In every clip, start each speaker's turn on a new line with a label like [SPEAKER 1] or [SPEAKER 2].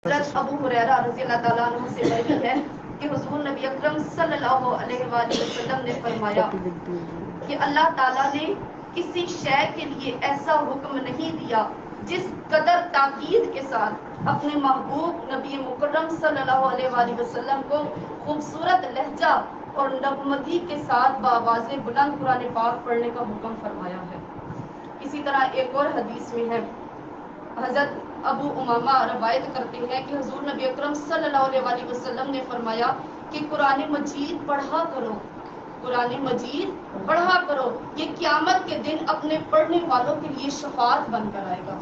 [SPEAKER 1] حضرت ابو ہریرہ رضی اللہ تعالیٰ عنہ سے مروی ہے کہ حضور نبی اکرم صلی اللہ علیہ وآلہ وسلم نے فرمایا کہ اللہ تعالیٰ نے کسی شے کے لیے ایسا حکم نہیں دیا جس قدر تاکید کے ساتھ اپنے محبوب نبی مکرم صلی اللہ علیہ وآلہ وسلم کو خوبصورت لہجہ اور نغمگی کے ساتھ بآواز بلند قرآن پاک پڑھنے کا حکم فرمایا ہے۔ اسی طرح ایک اور حدیث میں ہے، حضرت ابو امامہ روایت کرتے ہیں کہ حضور نبی اکرم صلی اللہ علیہ وآلہ وسلم نے فرمایا کہ قرآن مجید پڑھا کرو، قرآن مجید پڑھا کرو، یہ قیامت کے دن اپنے پڑھنے والوں کے لیے شفاعت بن کر آئے گا،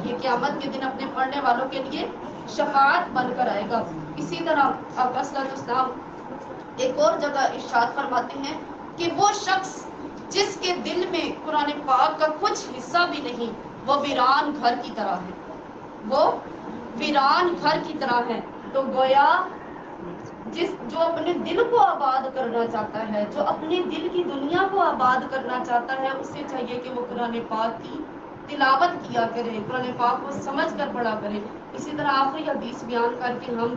[SPEAKER 1] یہ قیامت کے دن اپنے پڑھنے والوں کے لیے شفاعت بن کر آئے گا۔ اسی طرح آقا صلی اللہ علیہ وسلم ایک اور جگہ ارشاد فرماتے ہیں کہ وہ شخص جس کے دل میں قرآن پاک کا کچھ حصہ بھی نہیں، وہ ویران گھر کی طرح ہے، وہ ویران گھر کی طرح ہے۔ تو گویا جو اپنے دل کو آباد کرنا چاہتا ہے، جو اپنے دل کی دنیا کو آباد کرنا چاہتا ہے، اسے چاہیے کہ وہ قرآن پاک کی تلاوت کیا کرے، قرآن پاک کو سمجھ کر پڑھا کرے۔ اسی طرح آخری حدیث بیان کر کے ہم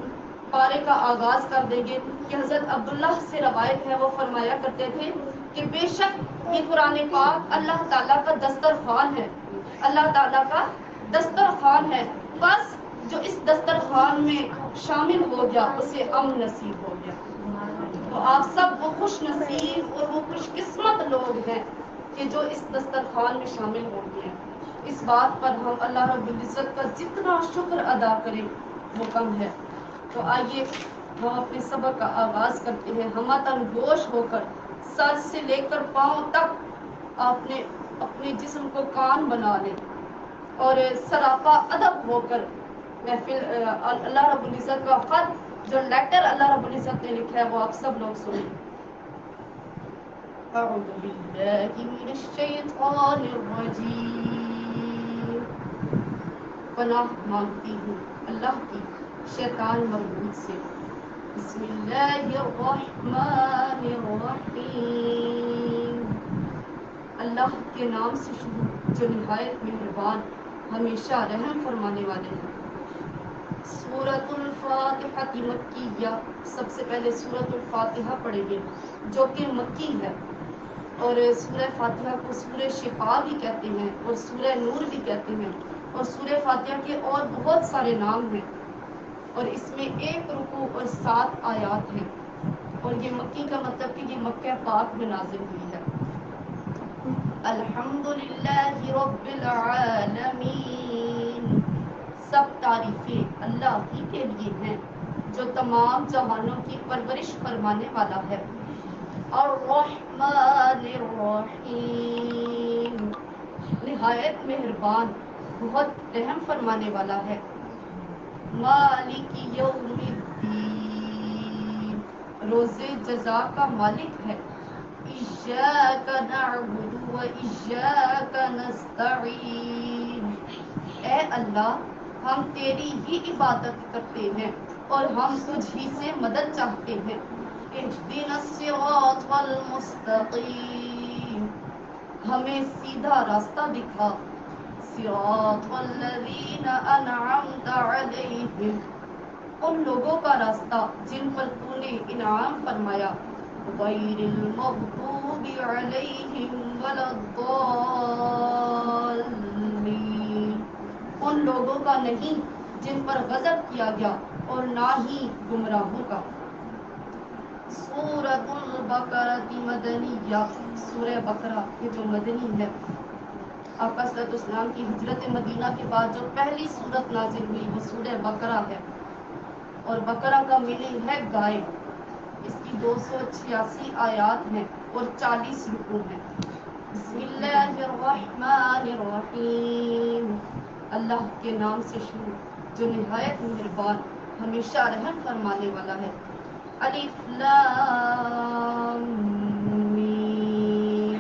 [SPEAKER 1] پارے کا آغاز کر دیں گے کہ حضرت عبداللہ سے روایت ہے، وہ فرمایا کرتے تھے کہ بے شک یہ قرآن پاک اللہ تعالیٰ کا دسترخوان ہے، اللہ تعالیٰ کا دسترخوان ہے، بس جو اس دسترخوان میں شامل ہو گیا اسے امن نصیب ہو گیا۔ تو آپ سب وہ خوش نصیب اور وہ خوش قسمت لوگ ہیں کہ جو اس دسترخوان میں شامل ہو گئے ہیں۔ اس بات پر ہم اللہ رب العزت کا جتنا شکر ادا کریں وہ کم ہے۔ تو آئیے ہم اپنے سبق کا آغاز کرتے ہیں، ہمتن گوش ہو کر سر سے لے کر پاؤں تک اپنے جسم کو کان بنا لیں اور سراپا ادب ہو کر محفل اللہ رب العزت کا خط جو لیٹر اللہ رب العزت نے لکھا ہے وہ آپ سب لوگ سنیں۔ اعوذ باللہ من الشیطان الرجیم، پناہ مانگتی ہوں اللہ کی شیطان مربوط سے۔ بسم اللہ الرحمن الرحیم، اللہ کے نام سے شروع جو نہایت مہربان ہمیشہ رحم فرمانے والے ہیں۔ سورۃ الفاتحہ مکیہ، سب سے پہلے سورۃ الفاتحہ پڑھیں گے جو کہ مکی ہے، اور سورہ فاتحہ کو سورہ شفا بھی کہتے ہیں اور سورہ نور بھی کہتے ہیں، اور سورہ فاتحہ کے اور بہت سارے نام ہیں، اور اس میں 1 رکوع اور 7 آیات ہیں، اور یہ مکی کا مطلب کہ یہ مکہ پاک میں نازل ہوئی ہے۔ الحمدللہ رب العالمین، سب تعریفیں اللہ ہی کے لیے ہیں جو تمام جہانوں کی پرورش فرمانے والا ہے۔ الرحمن الرحیم، نہایت مہربان بہت رحم فرمانے والا ہے۔ مالک یوم الدین، روز جزا کا مالک ہے۔ ایاک نعبد و ایاک نستعین، اے اللہ ہم تیری ہی عبادت کرتے ہیں اور ہم تجھ ہی سے مدد چاہتے ہیں۔ اہدنا الصراط المستقیم، ہمیں سیدھا راستہ دکھا۔ صراط الذین انعمت علیہم، ان لوگوں کا راستہ جن پر تو نے انعام فرمایا۔ غیر المغضوب علیہم ولا الضالین، ان لوگوں کا نہیں جن پر غضب کیا گیا اور نہ ہی گمراہوں کا۔ سورۃ البقرہ مدنیہ، سورہ بقرہ یہ جو مدنی ہے، آقا صلی اللہ علیہ وسلم کی ہجرت مدینہ کے بعد جو پہلی سورت نازل ہوئی وہ سورہ بقرہ ہے، اور بقرہ کا میننگ ہے گائے۔ اس کی 286 آیات ہیں اور 40 رکوع ہیں۔ بسم اللہ الرحمن الرحیم، اللہ کے نام سے شروع جو نہایت مہربان ہمیشہ رحم فرمانے والا ہے۔ الف لام میم،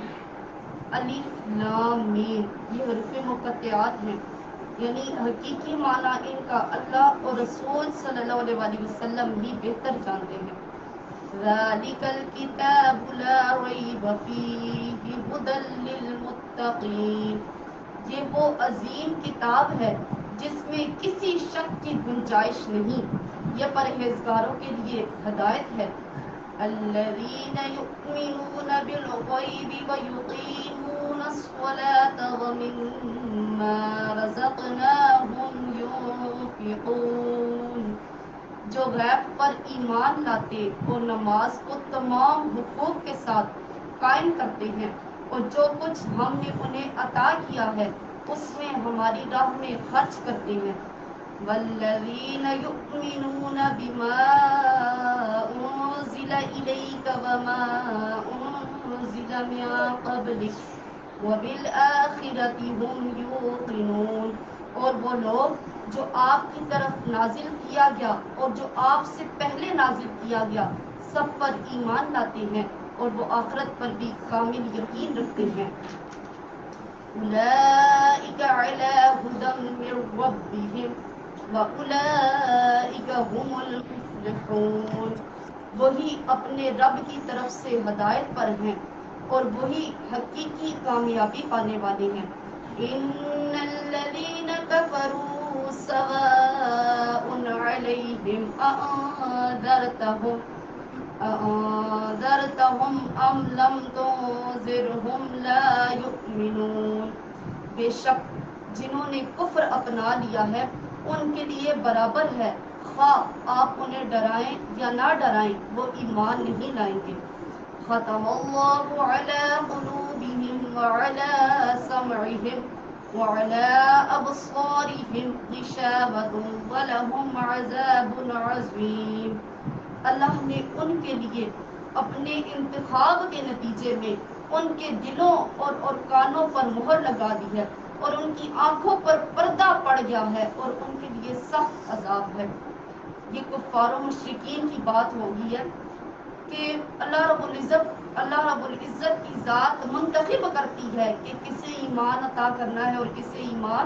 [SPEAKER 1] الف لام میم یہ حروف مقطعات ہیں، یعنی حقیقی معنی ان کا اللہ اور رسول صلی اللہ علیہ وآلہ وسلم بھی بہتر جانتے ہیں۔ ذالک الکتاب لا ریب فیہ ھدی للمتقین، یہ وہ عظیم کتاب ہے جس میں کسی شک کی گنجائش نہیں، یہ پرہیزگاروں کے لیے ہدایت ہے۔ الذین یؤمنون بالغیب ویقیمون الصلاة ومما رزقناہم ینفقون، جو غیب پر ایمان لاتے اور نماز کو تمام حقوق کے ساتھ قائم کرتے ہیں، اور جو کچھ ہم نے انہیں عطا کیا ہے اس میں ہماری راہ میں خرچ کرتے ہیں۔ والذین یؤمنون بما انزل الیک وما انزل من قبلک وبالآخرۃ هم یوقنون، اور وہ لوگ جو آپ کی طرف نازل کیا گیا اور جو آپ سے پہلے نازل کیا گیا سب پر ایمان لاتے ہیں، اور وہ آخرت پر بھی کامل یقین رکھتے ہیں۔ اولئک علی ھدی من ربہم واولئک ھم المفلحون، وہی اپنے رب کی طرف سے ہدایت پر ہیں اور وہی حقیقی کامیابی پانے والے ہیں۔ ان الذین کفروا سواء علیہم أأنذرتهم أم لم تنذرهم لا يؤمنون، بے شک جنہوں نے کفر اپنا لیا ہے ان کے لیے برابر ہے، خواہ آپ انہیں ڈرائیں یا نہ ڈرائیں وہ ایمان نہیں لائیں گے۔ ختم اللہ علی قلوبہم وعلی سمعہم وعلی ابصارہم غشاوۃ ولہم عذاب عظیم، اللہ نے ان کے لیے اپنے انتخاب کے نتیجے میں ان کے دلوں اور کانوں پر مہر لگا دی ہے، اور ان کی آنکھوں پر پردہ پڑ گیا ہے، اور ان کے لیے سخت عذاب ہے۔ یہ کفار و مشرکین کی بات ہوگی ہے کہ اللہ رب العزت کی ذات منتخب کرتی ہے کہ کسے ایمان عطا کرنا ہے اور کسے ایمان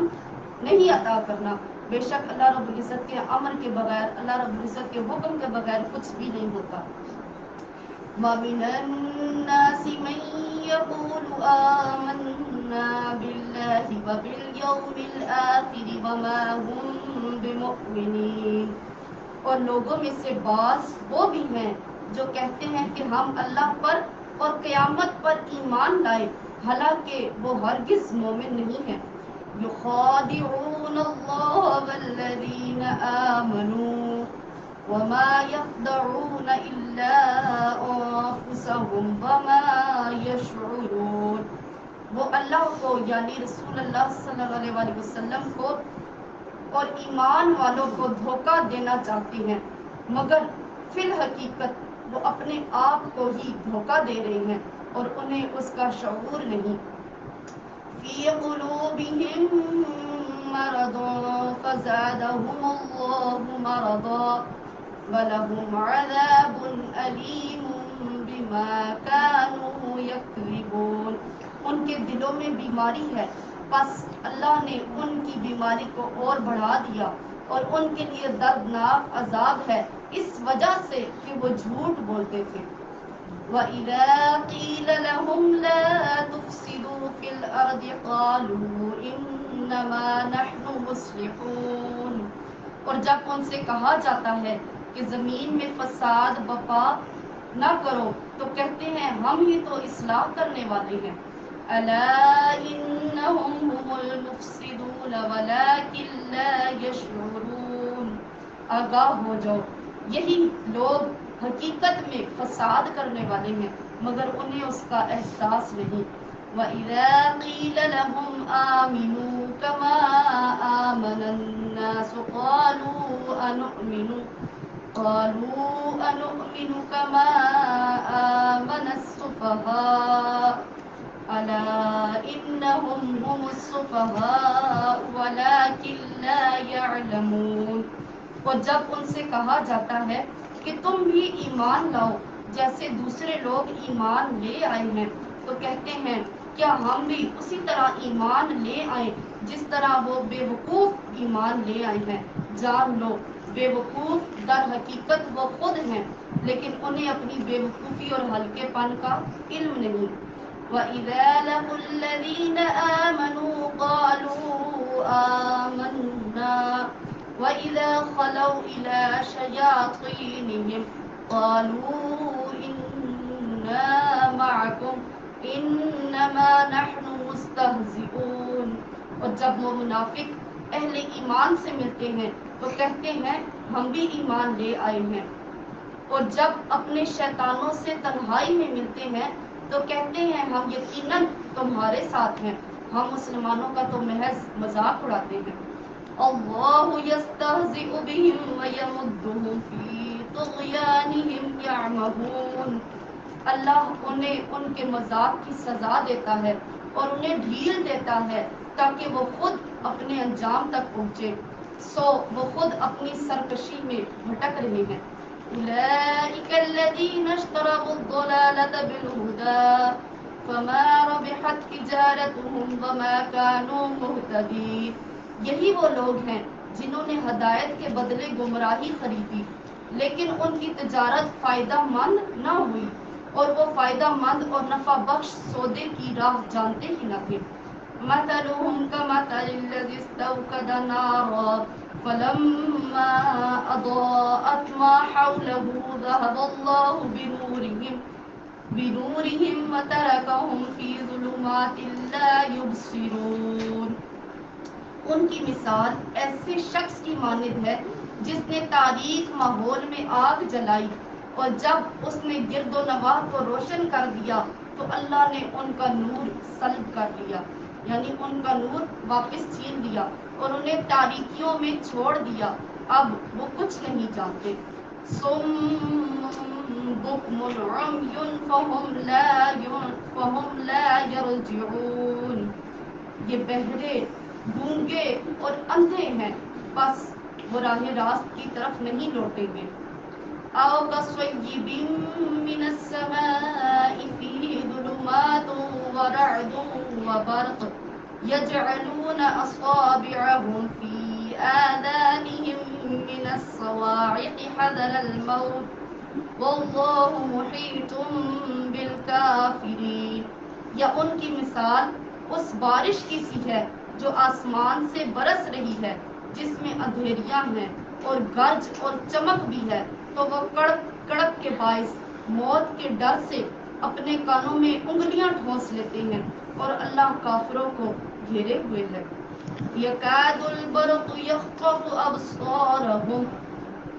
[SPEAKER 1] نہیں عطا کرنا۔ بے شک اللہ رب العزت کے امر کے بغیر، اللہ رب العزت کے حکم کے بغیر کچھ بھی نہیں ہوتا۔ وَمِنَ النَّاسِ مَن يَقُولُ آمَنَّا بِاللَّهِ وَبِالْيَوْمِ الْآخِرِ وَمَا هُم بِمُؤْمِنِينَ، اور لوگوں میں سے بعض وہ بھی ہیں جو کہتے ہیں کہ ہم اللہ پر اور قیامت پر ایمان لائے، حالانکہ وہ ہرگز مومن نہیں ہیں۔ یخادعون اللہ والذین آمنوا وما يخدعون الا انفسهم وما يشعرون، وہ اللہ کو یعنی رسول اللہ صلی اللہ علیہ وسلم کو اور ایمان والوں کو دھوکہ دینا چاہتے ہیں، مگر فی الحقیقت وہ اپنے آپ کو ہی دھوکہ دے رہے ہیں اور انہیں اس کا شعور نہیں۔ فی قلوبہم مرض فزادہم اللہ مرضا وَلَهُمْ عَذَابٌ أَلِيمٌ بِمَا كَانُوا يَكْذِبُونَ، ان کے دلوں میں بیماری ہے، پس اللہ نے ان کی بیماری کو اور بڑھا دیا، اور ان کے لیے دردناک عذاب ہے اس وجہ سے کہ وہ جھوٹ بولتے تھے۔ وَإِذَا قِيلَ لَهُمْ لَا تُفْسِدُوا فِي الْأَرْضِ قَالُوا إِنَّمَا نَحْنُ مُصْلِحُونَ، اور جب ان سے کہا جاتا ہے کہ زمین میں فساد بپا نہ کرو تو کہتے ہیں ہم ہی تو اصلاح کرنے والے ہیں۔ الا انہم هم المفسدون ولکن لا یشعرون، آگاہ ہو جاؤ یہی لوگ حقیقت میں فساد کرنے والے ہیں مگر انہیں اس کا احساس نہیں۔ وَإِذَا قِيلَ لَهُمْ آمِنُوا كَمَا آمَنَ النَّاسُ قَالُوا أَنُؤْمِنُ كَمَا آمَنَ السُّفَهَاءُ أَلَا إِنَّهُمْ هُمُ السُّفَهَاءُ وَلَكِنْ لَا يَعْلَمُونَ، اور جب ان سے کہا جاتا ہے کہ تم بھی ایمان لاؤ جیسے دوسرے لوگ ایمان لے آئے ہیں، تو کہتے ہیں کیا ہم بھی اسی طرح ایمان لے آئیں جس طرح وہ بے وقوف ایمان لے آئے ہیں۔ جان لو بے وقوف در حقیقت وہ خود ہیں لیکن انہیں اپنی بے وقوفی اور ہلکے پن کا علم نہیں۔ وَإِذَا لَقُوا الَّذِينَ آمَنُوا قَالُوا آمَنَّا وَإِذَا خَلَوْا إِلَى شَيَاطِينِهِمْ قَالُوا إِنَّا مَعَكُمْ إِنَّمَا نَحْنُ مُسْتَهْزِئُونَ۔ اور جب وہ منافق اہل ایمان سے ملتے ہیں تو کہتے ہیں ہم بھی ایمان لے آئے ہیں، اور جب اپنے شیطانوں سے تنہائی میں ملتے ہیں تو کہتے ہیں ہم یقیناً تمہارے ساتھ ہیں، ہم مسلمانوں کا تو محض مذاق اڑاتے ہیں۔ اللہ یستہزئ بہم ویمدہم فی طغیانہم یعمہون۔ اللہ انہیں ان کے مذاق کی سزا دیتا ہے اور انہیں ڈھیل دیتا ہے تاکہ وہ خود اپنے انجام تک پہنچے، سو وہ خود اپنی سرکشی میں بھٹک رہے ہیں۔ اولئک الذین اشتروا الضلالۃ بالہدی فما ربحت تجارتهم وما كانوا مہتدین۔ یہی وہ لوگ ہیں جنہوں نے ہدایت کے بدلے گمراہی خریدی، لیکن ان کی تجارت فائدہ مند نہ ہوئی، اور وہ فائدہ مند اور نفع بخش سودے کی راہ جانتے ہی نہ تھے۔ مثلهم كمثل الذي استوقد نارا فلما أضاءت ما حوله ذهب الله بنورهم وتركهم في ظلمات لا يبصرون۔ ان کی مثال ایسے شخص کی مانند ہے جس نے تاریک ماحول میں آگ جلائی، اور جب اس نے گرد و نواح کو روشن کر دیا تو اللہ نے ان کا نور سلب کر لیا، یعنی ان کا نور واپس چھین لیا اور انہیں تاریکیوں میں چھوڑ دیا، اب وہ کچھ نہیں جانتے۔ صم بکم عمی فہم لا یرجعون۔ یہ بہرے، گونگے اور اندھے ہیں، بس وہ راہ راست کی طرف نہیں لوٹیں گے۔ أو كصيب من السماء فيه ظلمات ورعد وبرق يجعلون أصابعهم في آذانهم من الصواعق حذر الموت والله محيط بالكافرين۔ یا ان کی مثال اس بارش کی سی ہے جو آسمان سے برس رہی ہے، جس میں اندھیریاں ہیں اور گرج اور چمک بھی ہے، تو وہ کڑک کڑک کے باعث موت کے ڈر سے اپنے کانوں میں انگلیاں ٹھونس لیتے ہیں، اور اللہ کافروں کو گھیرے ہوئے ہے۔ یکاد البرق یخطف ابصارهم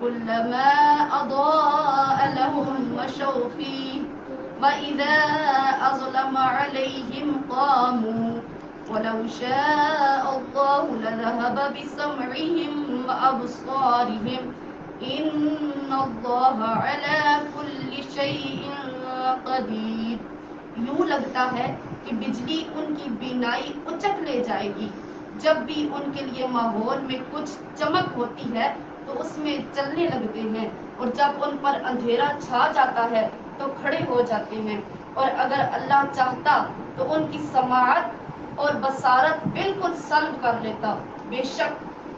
[SPEAKER 1] كلما اضاء لهم مشوا فيه واذا اظلم عليهم قاموا ولو شاء الله لذهب بسمعهم وابصارهم ان اللہ علی کل شیء قدیر۔ یوں لگتا ہے کہ بجلی ان کی بینائی اچک لے جائے گی، جب بھی ان کے لیے ماحول میں کچھ چمک ہوتی ہے تو اس میں چلنے لگتے ہیں، اور جب ان پر اندھیرا چھا جاتا ہے تو کھڑے ہو جاتے ہیں، اور اگر اللہ چاہتا تو ان کی سماعت اور بصارت بالکل سلب کر لیتا، بے شک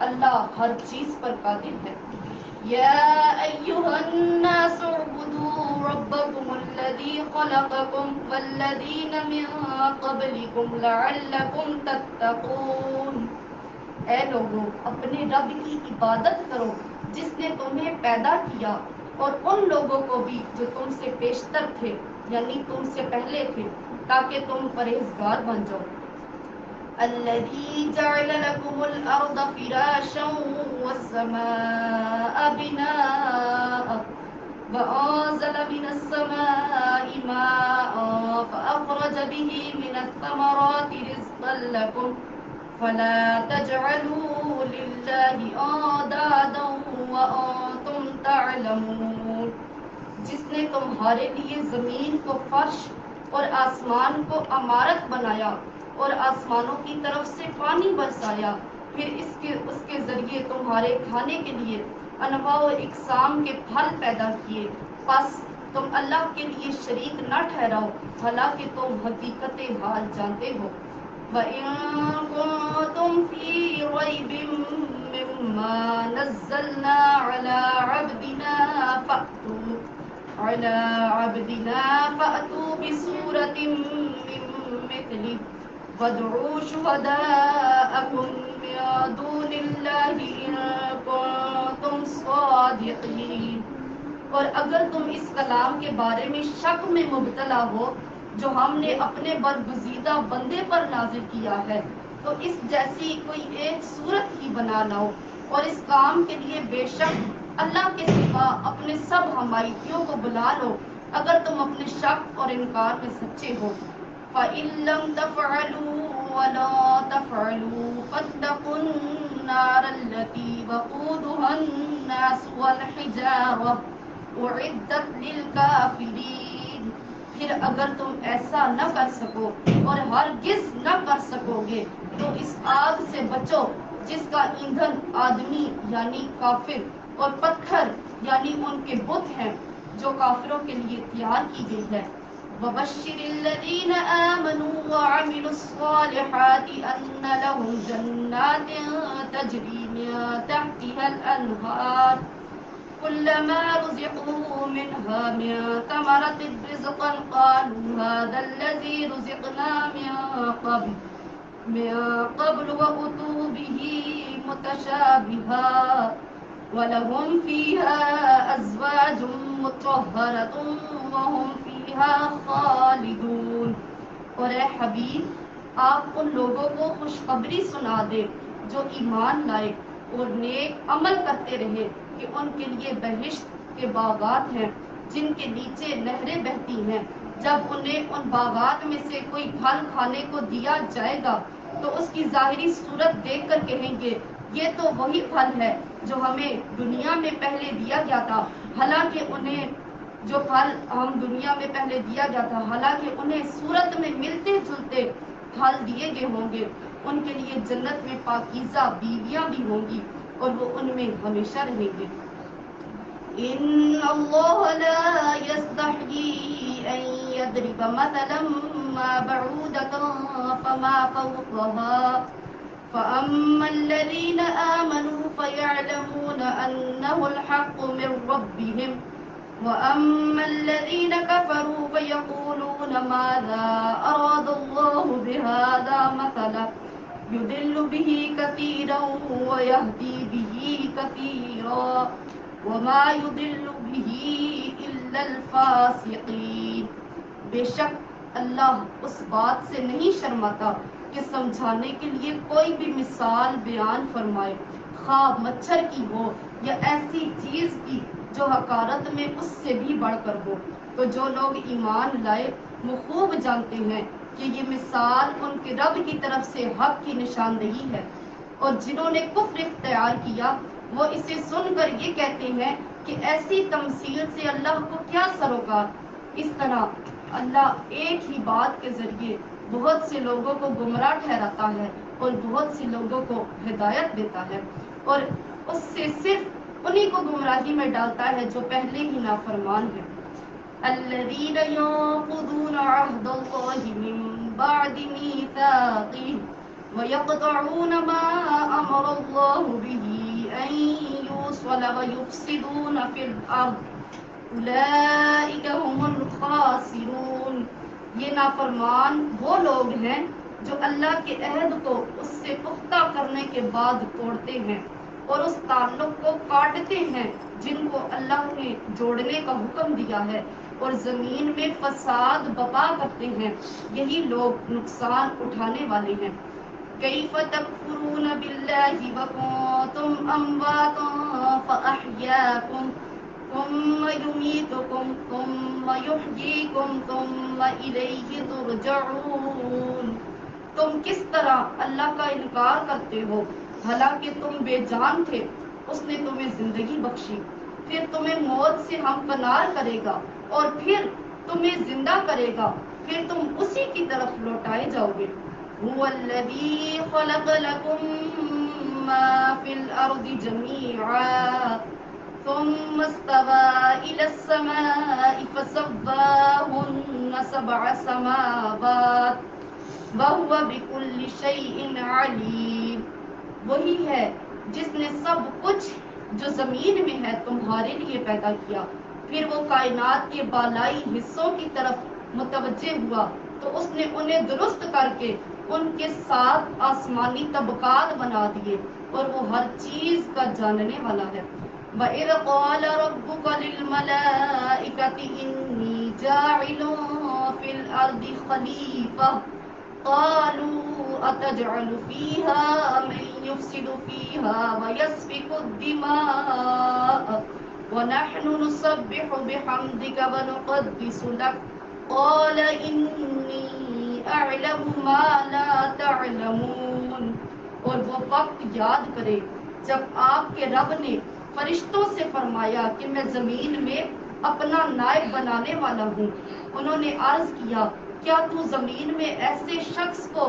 [SPEAKER 1] اللہ ہر چیز پر قادر ہے۔ یا ایھا الناس اعبدوا ربکم الذی خلقکم والذین من قبلکم لعلکم تتقون۔ اے لوگوں، اپنے رب کی عبادت کرو جس نے تمہیں پیدا کیا، اور ان لوگوں کو بھی جو تم سے پیشتر تھے، یعنی تم سے پہلے تھے، تاکہ تم پرہیزگار بن جاؤ۔ الذي جعل لكم الأرض فراشا والسماء بناء وأنزل من السماء ماء فأخرج به من الثمرات رزقا لكم فلا تجعلوا لله أندادا وأنتم تعلمون۔ جس نے تمہارے لیے زمین کو فرش اور آسمان کو عمارت بنایا اور آسمانوں کی طرف سے پانی برسایا، پھر اس کے ذریعے تمہارے کھانے کے لیے انواع و اقسام کے پھل پیدا کیے، پس تم اللہ کے لیے شریک نہ ٹھہراؤ، حالانکہ تم حقیقت حال جانتے ہو۔ وَإِن كُنتُمْ فِي رَيْبٍ مِّمَّا نَزَّلْنَا عَلَىٰ عَبْدِنَا فَأْتُوا بِسُورَةٍ مِّن مِّثْلِهِ وادعوا شهداءكم من دون الله إن صادقین۔ اور اگر تم اس کلام کے بارے میں شک میں مبتلا ہو جو ہم نے اپنے برگزیدہ بندے پر نازل کیا ہے تو اس جیسی کوئی ایک صورت ہی بنا لاؤ، اور اس کام کے لیے بے شک اللہ کے سوا اپنے سب حمایتیوں کو بلا لو اگر تم اپنے شک اور انکار میں سچے ہو۔ فَإِن لَّمْ تَفْعَلُوا وَلَا تَفْعَلُوا فَاتَّقُوا النَّارَ الَّتِي وَقُودُهَا النَّاسُ وَالْحِجَارَةُ أُعِدَّتْ لِلْكَافِرِينَ۔ پھر اگر تم ایسا نہ کر سکو اور ہرگز نہ کر سکو گے تو اس آگ سے بچو جس کا ایندھن آدمی یعنی کافر اور پتھر یعنی ان کے بت ہیں جو کافروں کے لیے تیار کی گئی ہے۔ وَبَشِّرِ الَّذِينَ آمَنُوا وَعَمِلُوا الصَّالِحَاتِ أَنَّ لَهُمْ جَنَّاتٍ تَجْرِي مِن تَحْتِهَا الْأَنْهَارُ كُلَّمَا رُزِقُوا مِنْهَا مِن ثَمَرَةٍ رِزْقًا قَالُوا هَٰذَا الَّذِي رُزِقْنَا من قبل وأتوا به متشابها ولهم فيها أزواج مطهرة وهم فيها خالدون۔ اور اے حبیب آپ ان لوگوں کو خوشخبری سنا دے جو ایمان لائے اور نیک عمل کرتے رہے کہ ان کے لیے بہشت کے باغات ہیں جن کے نیچے نہریں بہتی ہیں۔ جب انہیں ان باغات میں سے کوئی پھل کھانے کو دیا جائے گا تو اس کی ظاہری صورت دیکھ کر کہیں گے یہ تو وہی پھل ہے جو ہمیں دنیا میں پہلے دیا گیا تھا، حالانکہ انہیں جو پھل ہم دنیا میں پہلے دیا گیا تھا حالانکہ انہیں صورت میں ملتے جلتے پھل دیے گئے ہوں گے۔ ان کے لیے جنت میں پاکیزہ بیویاں بھی ہوں گی اور وہ ان میں ہمیشہ رہیں گے۔ إن الله لا يستحيي أن يضرب مثلا ما بعودة فما فوقها فأما الذين آمنوا فيعلمون أنه الحق من ربهم وأما الذين كفروا فيقولون ماذا أراد الله بهذا مثلا يضل به كثيرا ويهدي به كثيرا وما يضل به إلا الفاسقين۔ بے شک اللہ اس بات سے نہیں شرماتا کہ سمجھانے کے لیے کوئی بھی مثال بیان فرمائے، خواہ مچھر کی ہو یا ایسی چیز کی جو حقارت میں اس سے بھی بڑھ کر ہو۔ تو جو لوگ ایمان لائے وہ خوب جانتے ہیں کہ یہ مثال ان کے رب کی طرف سے حق کی نشاندہی ہے، اور جنہوں نے کفر اختیار کیا وہ اسے سن کر یہ کہتے ہیں کہ ایسی تمثیل سے اللہ کو کیا سروکار۔ اس طرح اللہ ایک ہی بات کے ذریعے بہت سے لوگوں کو گمراہ ٹھہراتا ہے اور بہت سے لوگوں کو ہدایت دیتا ہے، اور اس سے صرف انہی کو گمراہی میں ڈالتا ہے جو پہلے ہی نافرمان ہے۔ الذین ينقضون عہد اللہ من بعد میثاقہ وَيَقْطَعُونَ مَا أَمَرَ اللَّهُ بِهِ أَن يُوصَلَ وَيُفْسِدُونَ فِي الْأَرْضِ أُولَٰئِكَ هُمُ الْخَاسِرُونَ۔ یہ نافرمان وہ لوگ ہیں جو اللہ کے عہد کو اس سے پختہ کرنے کے بعد توڑتے ہیں اور اس تعلق کو کاٹتے ہیں جن کو اللہ نے جوڑنے کا حکم دیا ہے، اور زمین میں فساد برپا کرتے ہیں، یہی لوگ نقصان اٹھانے والے ہیں۔ كيف تكفرون بالله وكنتم أمواتا فأحياكم ثم يميتكم ثم يحييكم ثم إليه ترجعون۔ تم کس طرح اللہ کا انکار کرتے ہو حالانکہ تم بے جان تھے، اس نے تمہیں زندگی بخشی، پھر تمہیں موت سے ہمکنار کرے گا اور پھر تمہیں زندہ کرے گا، پھر تم اسی کی طرف لوٹائے جاؤ گے۔ هو الذي خلق لكم ما في الأرض جميعا ثم استوى إلى السماء فسواهن 7 سماوات وهو بكل شيء عليم۔ وہی ہے جس نے سب کچھ جو زمین میں ہے تمہارے لیے پیدا کیا، پھر وہ کائنات کے بالائی حصوں کی طرف متوجہ ہوا تو اس نے انہیں درست کر کے ان کے ساتھ آسمانی طبقات بنا دیے، اور وہ ہر چیز کا جاننے والا ہے۔ وَإِذْ قَالَ رَبُّكَ لِلْمَلَائِكَةِ إِنِّي جَاعِلٌ فِي الْأَرْضِ خَلِيفَةً قَالُوا أَتَجْعَلُ فِيهَا مَن يُفْسِدُ فِيهَا وَيَسْفِكُ الدِّمَاءَ وَنَحْنُ نُسَبِّحُ بِحَمْدِكَ وَنُقَدِّسُ لَكَ قَالَ إِنِّي أَعْلَمُ مَا لَا تَعْلَمُونَ۔ اور وہ وقت یاد کرے جب آپ کے رب نے فرشتوں سے فرمایا کہ میں زمین میں اپنا نائب بنانے والا ہوں۔ انہوں نے عرض کیا کیا تو زمین میں ایسے شخص کو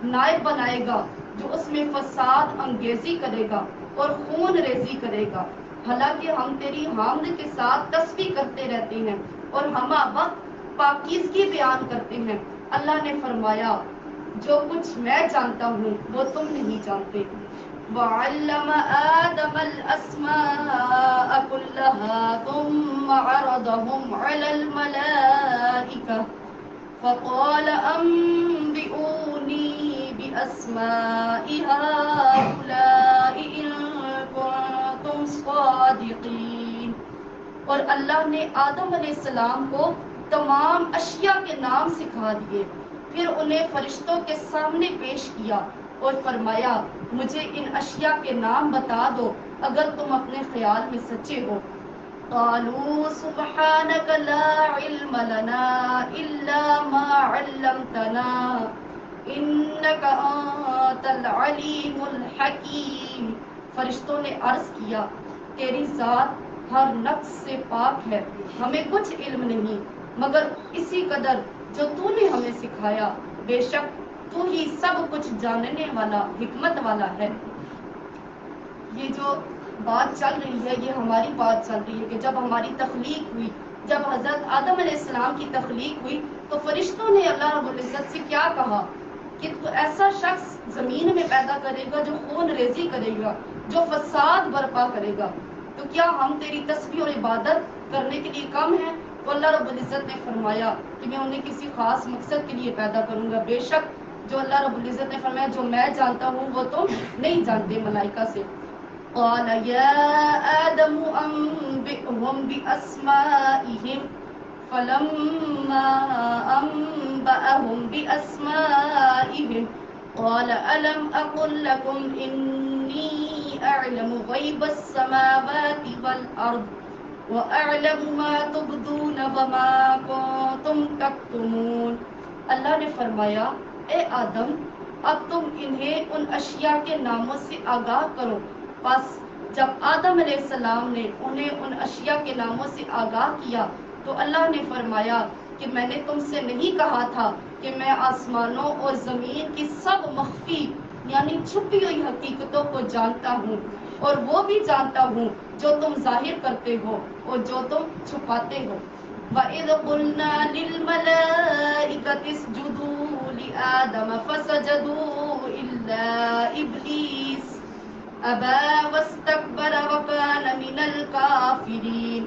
[SPEAKER 1] نائب بنائے گا جو اس میں فساد انگیزی کرے گا اور خون ریزی کرے گا، حالانکہ ہم تیری حمد کے ساتھ تسبیح کرتے رہتے ہیں اور ہمہ وقت پاکیزگی بیان کرتے ہیں۔ اللہ نے فرمایا جو کچھ میں جانتا ہوں وہ تم نہیں جانتے۔ وَعَلَّمَ آدَمَ الْأَسْمَاءَ كُلَّهَا ثُمَّ عَرَضَهُمْ عَلَى الْمَلَائِكَةِ فَقَالَ أَنبِئُونِي بِأَسْمَاءِ هَؤُلَاءِ إِن كُنتُمْ صَادِقِينَ۔ اور اللہ نے آدم علیہ السلام کو تمام اشیاء کے نام سکھا دیے، پھر انہیں فرشتوں کے سامنے پیش کیا اور فرمایا مجھے ان اشیاء کے نام بتا دو اگر تم اپنے خیال میں سچے ہو۔ قالوا سبحانك لا علم لنا إلا ما علمتنا إنك أنت العليم الحكيم۔ فرشتوں نے عرض کیا تیری ذات ہر نقص سے پاک ہے، ہمیں کچھ علم نہیں مگر اسی قدر جو تو نے ہمیں سکھایا، بے شک تو ہی سب کچھ جاننے والا حکمت والا ہے۔ یہ جو بات چل رہی ہے یہ ہماری بات چل رہی ہے کہ جب ہماری تخلیق ہوئی، جب حضرت آدم علیہ السلام کی تخلیق ہوئی تو فرشتوں نے اللہ رب العزت سے کیا کہا کہ تو ایسا شخص زمین میں پیدا کرے گا جو خون ریزی کرے گا، جو فساد برپا کرے گا، تو کیا ہم تیری تسبیح اور عبادت کرنے کے لیے کم ہیں؟ تو اللہ رب العزت نے فرمایا کہ میں انہیں کسی خاص مقصد کے لیے پیدا کروں گا، بے شک جو اللہ رب العزت نے فرمایا جو میں جانتا ہوں وہ تم نہیں جانتے ملائکہ سے۔ قال یا آدم انبئهم بأسمائهم فلما انبأهم بأسمائهم قال ألم أقل لكم إني أعلم غيب السماوات والأرض وأعلم ما تبدون وما كنتم تكتمون۔ اللہ نے فرمایا اے آدم اب تم انہیں ان اشیاء کے ناموں سے آگاہ کرو۔ بس جب آدم علیہ السلام نے انہیں ان اشیاء کے ناموں سے آگاہ کیا تو اللہ نے فرمایا کہ میں نے تم سے نہیں کہا تھا کہ میں آسمانوں اور زمین کی سب مخفی یعنی چھپی ہوئی حقیقتوں کو جانتا ہوں، اور وہ بھی جانتا ہوں جو تم ظاہر کرتے ہو اور جو تم چھپاتے ہو۔ وَإِذْ قُلْنَا لِلْمَلَائِكَةِ اسْجُدُوا لِآدَمَ فَسَجَدُوا إِلَّا إِبْلِيسَ أَبَى وَاسْتَكْبَرَ وَكَانَ مِنَ الْكَافِرِينَ۔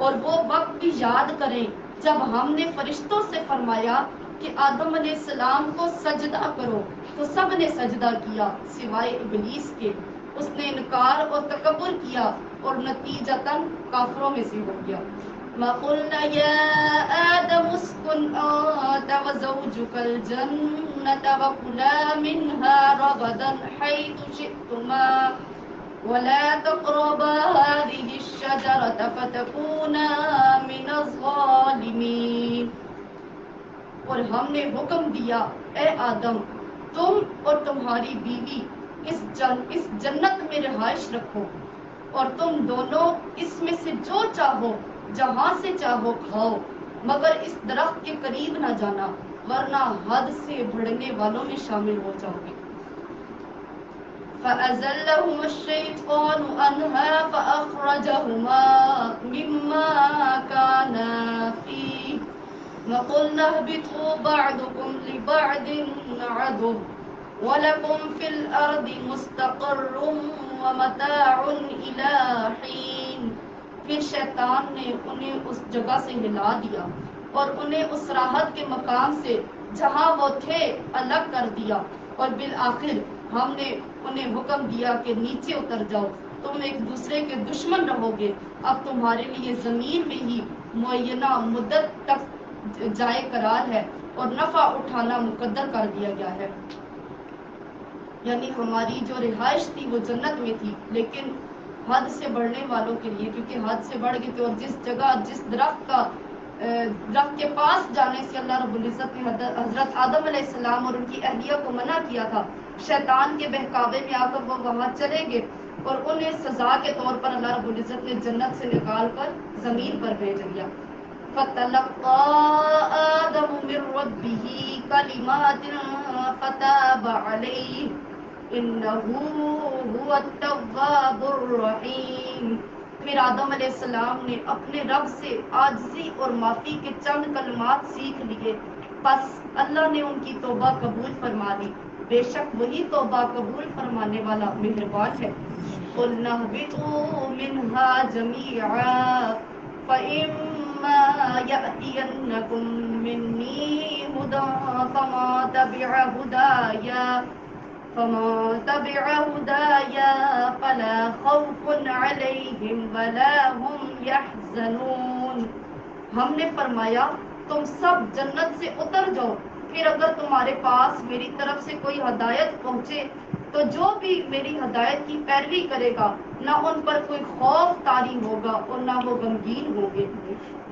[SPEAKER 1] اور وہ وقت بھی یاد کریں جب ہم نے فرشتوں سے فرمایا کہ آدم علیہ السلام کو سجدہ کرو تو سب نے سجدہ کیا سوائے ابلیس کے، اس نے انکار اور تکبر کیا اور نتیجتاً کافروں میں سے ہو گیا۔ وَقُلْنَا يَا آدَمُ اسْكُنْ أَنْتَ وَزَوْجُكَ الْجَنَّةَ وَكُلَا مِنْهَا رَغَدًا حَيْثُ شِئْتُمَا وَلَا تَقْرَبَا هَٰذِهِ الشَّجَرَةَ فَتَكُونَا مِنَ الظَّالِمِينَ۔ اور ہم نے حکم دیا اے آدم تم اور تمہاری بیوی اس جنت میں رہائش رکھو، اور تم دونوں اس میں سے جو چاہو جہاں سے چاہو کھاؤ، مگر اس درخت کے قریب نہ جانا ورنہ حد سے بڑھنے والوں میں شامل ہو جاؤ گے۔ فَأَزَلَّهُمَا الشَّيْطَانُ عَنْهَا فَأَخْرَجَهُمَا مِمَّا كَانَا فِيهِ وَقُلْنَا اهْبِطُوا بَعْضُكُمْ لِبَعْضٍ عَدُوٌّ وَلَكُمْ فِي الْأَرْضِ مُسْتَقَرٌّ وَمَتَاعٌ إِلَىٰ حِينٍ۔ پھر شیطان نے انہیں اس جگہ سے ہلا دیا اور انہیں اس راحت کے مقام سے جہاں وہ تھے الگ کر دیا، اور بالآخر ہم نے انہیں حکم دیا کہ نیچے اتر جاؤ، تم ایک دوسرے کے دشمن رہو گے، اب تمہارے لیے زمین میں ہی معینہ مدت تک جائے قرار ہے اور نفع اٹھانا مقدر کر دیا گیا ہے۔ یعنی ہماری جو رہائش تھی وہ جنت میں تھی، لیکن حد سے بڑھنے والوں کے لیے، کیونکہ حد سے بڑھ گئے تھے، اور جس جگہ جس درخت کے پاس جانے سے اللہ رب العزت نے حضرت آدم علیہ السلام اور ان کی اہلیہ کو منع کیا تھا، شیطان کے بہکاوے میں آ کر وہ وہاں چلے گئے اور انہیں سزا کے طور پر اللہ رب العزت نے جنت سے نکال کر زمین پر بھیج دیا۔ فَتَلَقَّىٰ آدَمُ مِن رَّبِّهِ كَلِمَاتٍ فَتَابَ عَلَيْهِ إِنَّهُ هُوَ التَّوَّابُ الرَّحِيمُ۔ پھر آدم علیہ السلام نے اپنے رب سے عاجزی اور معافی کے چند کلمات سیکھ لیے، پس اللہ نے ان کی توبہ قبول فرما لی، بے شک وہی توبہ قبول فرمانے والا مہربان ہے۔ قُلْنَا اهْبِطُوا مِنْهَا جَمِيعًا فَإِمَّا يَأْتِيَنَّكُم مِّنِّي هُدًى فَمَن تَبِعَ هُدَايَ فَلَا خَوْفٌ عَلَيْهِمْ وَلَا هُمْ يَحْزَنُونَ۔ ہم نے فرمایا تم سب جنت سے اتر جاؤ، پھر اگر تمہارے پاس میری طرف سے کوئی ہدایت پہنچے تو جو بھی میری ہدایت کی پیروی کرے گا نہ ان پر کوئی خوف طاری ہوگا اور نہ وہ غمگین ہوں گے۔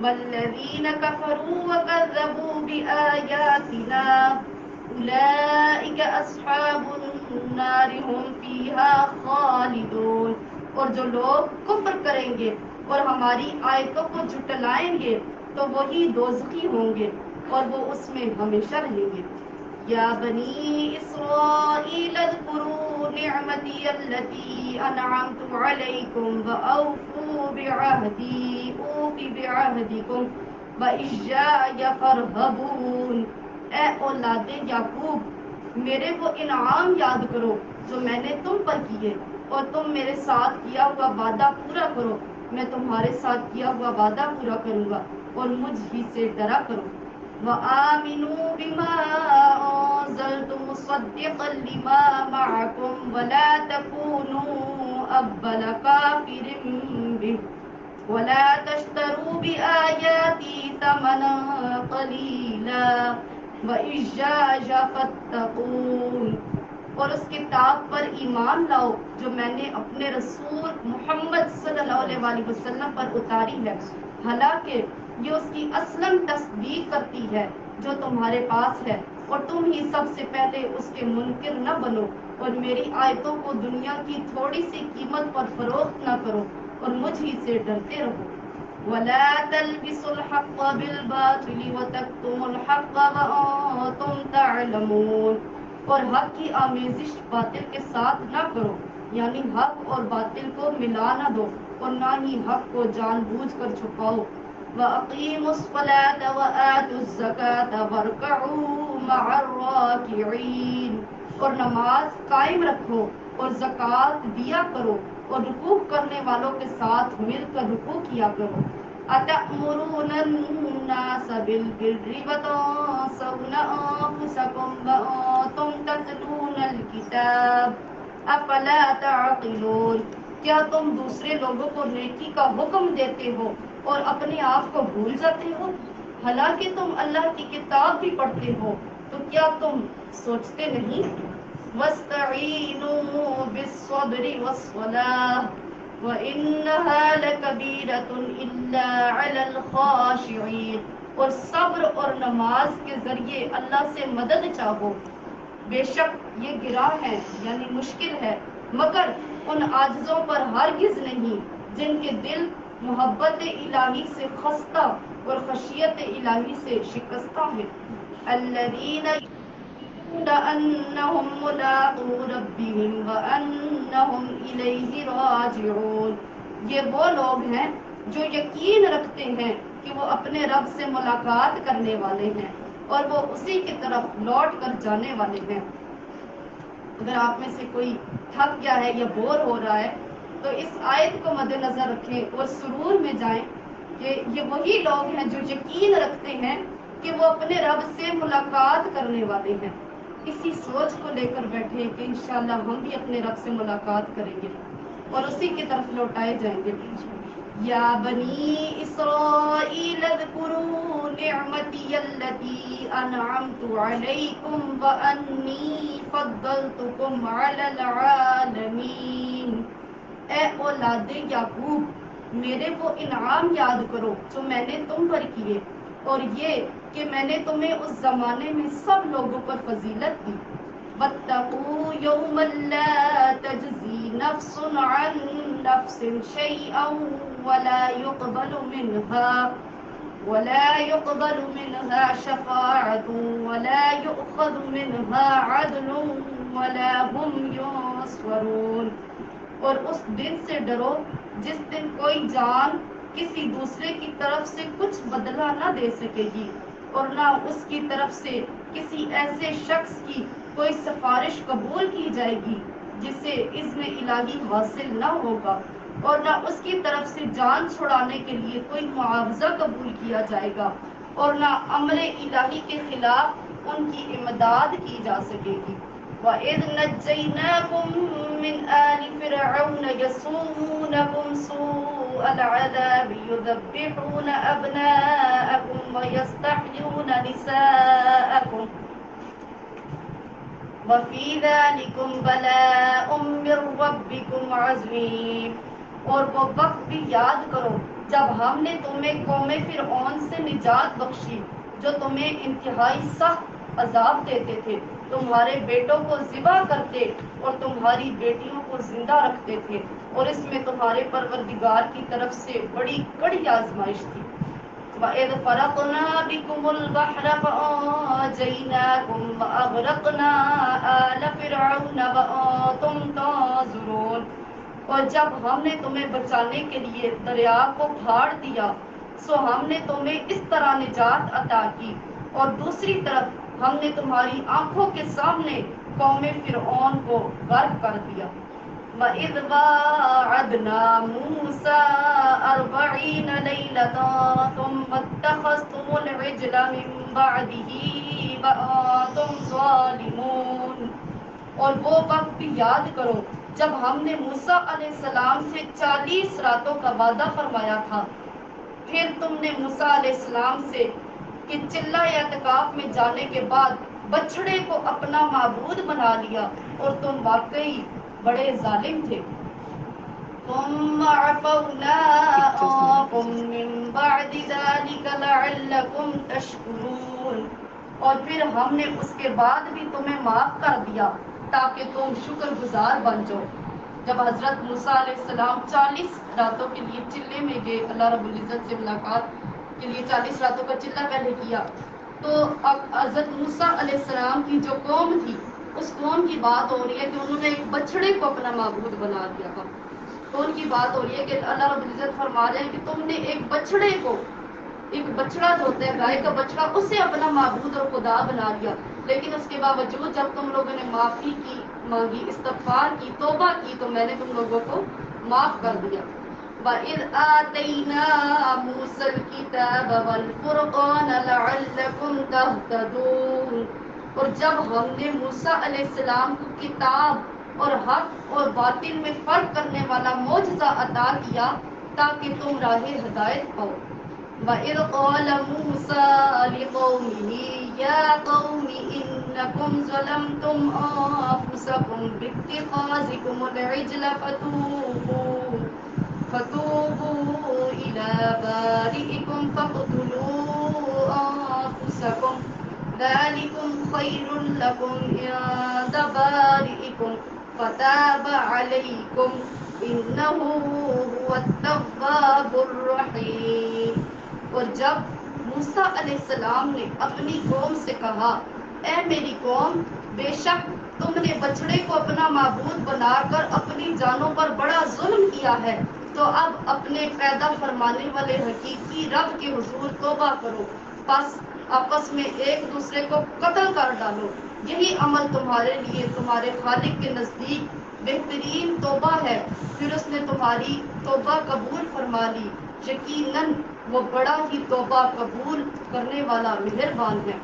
[SPEAKER 1] وَالَّذِينَ كَفَرُوا وَكَذَّبُوا بِآيَاتِنَا أُولَئِكَ أَصْحَابُ النَّارِ هُمْ فِيهَا خَالِدُونَ۔ اور جو لوگ کفر کریں گے اور ہماری آیتوں کو جھٹلائیں گے تو وہی دوزخی ہوں گے اور وہ اس میں ہمیشہ رہیں گے۔ یا بنی اسرائیل اذکروا نعمتی التي انعمت علیکم وأوفوا بعہدی اوف بعہدکم وإیایا فارہبون۔ اے اولاد یعقوب، میرے وہ انعام یاد کرو جو میں نے تم پر کیے، اور تم میرے ساتھ کیا ہوا وعدہ پورا کرو، میں تمہارے ساتھ کیا ہوا وعدہ پورا کروں گا، اور مجھ ہی سے ڈرا کرو۔ وَآمِنُوا بِمَا أَنزَلْتُ مُصَدِّقًا لِمَا مَعَكُمْ وَلَا تَكُونُوا أَوَّلَ كَافِرٍ بِهِ وَلَا تَشْتَرُوا بِآيَاتِي ثَمَنًا قَلِيلًا وَإِيَّايَ فَاتَّقُونِ۔ اور اس کتاب پر ایمان لاؤ جو میں نے اپنے رسول محمد صلی اللہ علیہ وآلہ وسلم پر اتاری ہے، حالانکہ یہ اس کی اصلاً تصدیق کرتی ہے جو تمہارے پاس ہے، اور تم ہی سب سے پہلے اس کے منکر نہ بنو، اور میری آیتوں کو دنیا کی تھوڑی سی قیمت پر فروخت نہ کرو، اور مجھ ہی سے ڈرتے رہو۔ وَلَا تَلْبِسُوا الْحَقَّ بِالْبَاطِلِ وَتَكْتُمُوا الْحَقَّ وَأَنتُمْ تَعْلَمُونَ۔ اور حق کی آمیزش باطل کے ساتھ نہ کرو، یعنی حق اور باطل کو ملا نہ دو، اور نہ ہی حق کو جان بوجھ کر چھپاؤ۔ وَأَقِيمُوا الصَّلَاةَ وَآتُوا الزَّكَاةَ وَارْكَعُوا مَعَ الرَّاكِعِينَ۔ اور نماز قائم رکھو اور زکوٰۃ دیا کرو، اور رکوع کرنے والوں کے ساتھ مل کر رکوع کیا کرو۔ أَتَأْمُرُونَ النَّاسَ بِالْبِرِّ وَتَنسَوْنَ أَنفُسَكُمْ وَأَنتُمْ تَتْلُونَ الْكِتَابَ أَفَلَا تَعْقِلُونَ۔ کیا تم دوسرے لوگوں کو نیکی کا حکم دیتے ہو اور اپنے آپ کو بھول جاتے ہو؟ حالانکہ تم اللہ کی کتاب بھی پڑھتے ہو، تو کیا تم سوچتے نہیں؟ وَاسْتَعِینُوا بِالصَّبْرِ وَالصَّلَاةِ وَإِنَّهَا لَكَبِیرَةٌ إِلَّا عَلَى الْخَاشِعِينَ۔ اور صبر اور نماز کے ذریعے اللہ سے مدد چاہو، بے شک یہ گراں ہے یعنی مشکل ہے، مگر ان عاجزوں پر ہرگز نہیں جن کے دل محبت الہی سے خستہ اور خشیت الہی سے شکستہ ہے۔ الذین یظنون انہم ملاقو ربہم وانہم الیہ راجعون۔ یہ وہ لوگ ہیں جو یقین رکھتے ہیں کہ وہ اپنے رب سے ملاقات کرنے والے ہیں اور وہ اسی کی طرف لوٹ کر جانے والے ہیں۔ اگر آپ میں سے کوئی تھک گیا ہے یا بور ہو رہا ہے تو اس آیت کو مد نظر رکھیں اور سرور میں جائیں کہ یہ وہی لوگ ہیں جو یقین رکھتے ہیں کہ وہ اپنے رب سے ملاقات کرنے والے ہیں۔ اسی سوچ کو لے کر بیٹھے کہ انشاءاللہ ہم بھی اپنے رب سے ملاقات کریں گے اور اسی کی طرف لوٹائے جائیں گے. یا بنی اسرائیل اذکروا نعمتی التی انعمت علیکم وانی فضلتکم علی العالمین. اے اولاد یعقوب میرے وہ انعام یاد کرو جو میں نے تم پر کیے اور یہ کہ میں نے تمہیں اس زمانے میں سب لوگوں پر فضیلت دی. واتقوا یوما لا تجزی نفس عن نفس شیئا ولا يقبل منها شفاعة ولا يؤخذ منها عدل ولا هم ينصرون. اور اس دن سے ڈرو جس دن کوئی جان کسی دوسرے کی طرف سے کچھ بدلہ نہ دے سکے گی اور نہ اس کی طرف سے کسی ایسے شخص کی کوئی سفارش قبول کی جائے گی جسے اذن الہی حاصل نہ ہوگا اور نہ اس کی طرف سے جان چھڑانے کے لیے کوئی معاوضہ قبول کیا جائے گا اور نہ امر الہی کے خلاف ان کی امداد کی جا سکے گی. وَإِذْ نَجَّيْنَاكُمْ مِنْ آلِ فِرْعَوْنَ يَسُومُونَكُمْ سُوءَ الْعَذَابِ يُذَبِّحُونَ أَبْنَاءَكُمْ وَيَسْتَحْيُونَ نِسَاءَكُمْ وَفِي ذَلِكُمْ بَلَاءٌ مِّن رَّبِّكُمْ عَظِيمٌ. اور وہ وقت بھی یاد کرو جب ہم نے تمہیں قوم فرعون سے نجات بخشی جو تمہیں انتہائی سخت عذاب دیتے تھے, تمہارے بیٹوں کو ذبح کرتے اور تمہاری بیٹیوں کو زندہ رکھتے تھے اور اس میں تمہارے پروردگار کی طرف سے بڑی کڑی آزمائش تھی. وَإِذْ فَرَقْنَا بِكُمُ الْبَحْرَ فَأَنجَيْنَاكُمْ وَأَغْرَقْنَا آلَ فِرْعَوْنَ وَأَنتُمْ تَنظُرُونَ. اور جب ہم نے تمہیں بچانے کے لیے دریا کو پھاڑ دیا سو ہم نے تمہیں اس طرح نجات عطا کی اور دوسری طرف ہم نے تمہاری آنکھوں کے سامنے قوم فرعون کو غرق کر دیا. وَإِذْ وَاعَدْنَا مُوسَىٰ 40 لَيْلَةً ثُمَّ اتَّخَذْتُمُ الْعِجْلَ مِن بَعْدِهِ وَأَنتُمْ ظَالِمُونَ. اور وہ وقت بھی یاد کرو جب ہم نے موسیٰ علیہ السلام سے 40 راتوں کا وعدہ فرمایا تھا, پھر تم نے موسیٰ علیہ السلام سے کہ چلہ اعتکاف میں جانے کے بعد بچڑے کو اپنا معبود بنا لیا اور تم واقعی بڑے ظالم تھے. ثم عفونا عنكم من بعد ذلك لعلكم تشكرون. اور پھر ہم نے اس کے بعد بھی تمہیں معاف کر دیا تاکہ تم شکر گزار بن جاؤ. جب حضرت موسیٰ علیہ السلام 40 راتوں کے لیے چلے میں گئے, اللہ رب العزت سے ملاقات کے لیے 40 راتوں کا چلہ پہلے کیا, تو اب حضرت موسیٰ علیہ السلام کی جو قوم تھی اس قوم کی بات ہو رہی ہے کہ انہوں نے ایک بچڑے کو اپنا معبود بنا دیا تھا. تو ان کی بات ہو رہی ہے کہ اللہ رب العزت فرما رہے ہیں کہ تم نے ایک بچڑے کو, ایک بچڑا جو ہوتا ہے گائے کا بچڑا, اسے اپنا معبود اور خدا بنا لیا. لیکن اس کے باوجود جب تم لوگوں نے معافی کی مانگی, استغفار کی, توبہ کی, تو میں نے تم لوگوں کو معاف کر دیا. وَإِذْ آتَيْنَا مُوسَى الْكِتَابَ وَالْفُرْقَانَ لَعَلَّكُمْ تَهْتَدُونَ. اور جب ہم نے موسیٰ علیہ السلام کو کتاب اور حق اور باطل میں فرق کرنے والا معجزہ عطا کیا تاکہ تم راہ ہدایت پاؤ. وَإِذْ قَالَ مُوسَىٰ لِقَوْمِهِ يَا قَوْمِ إِنَّكُمْ ظَلَمْتُمْ أَنفُسَكُمْ بِاتِّخَاذِكُمُ الْعِجْلَ فَتُوبُوا إِلَىٰ بَارِئِكُمْ فَاقْتُلُوا أَنفُسَكُمْ ذَلِكُمْ خَيْرٌ لَكُمْ عِندَ بَارِئِكُمْ فَتَابَ عَلَيْكُمْ إِنَّهُ هُوَ التَّوَّابُ الرَّحِيمُ. اور جب موسیٰ علیہ السلام نے اپنی قوم سے کہا, اے میری قوم, بے شک تم نے بچڑے کو اپنا معبود بنا کر اپنی جانوں پر بڑا ظلم کیا ہے, تو اب اپنے پیدا فرمانے والے حقیقی رب کے حضور توبہ کرو, پس آپس میں ایک دوسرے کو قتل کر ڈالو. یہی عمل تمہارے لیے تمہارے خالق کے نزدیک بہترین توبہ ہے. پھر اس نے تمہاری توبہ قبول فرما لی, یقیناً وہ بڑا ہی توبہ قبول کرنے والا مہربان ہے.